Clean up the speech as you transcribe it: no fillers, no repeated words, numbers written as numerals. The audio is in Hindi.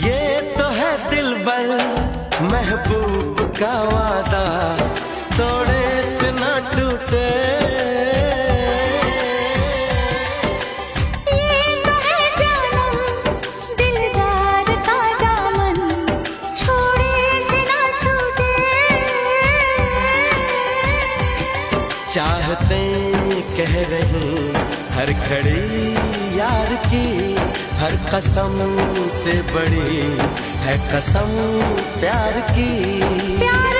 ये तो है दिलबर महबूब का वादा, तोड़े से ना टूटे। ये तो है जानम दिलदार का दामन, छोड़े से ना छूटे। चाहते कह रही हर घड़ी यार की, हर कसम से बड़ी है कसम प्यार की। प्यार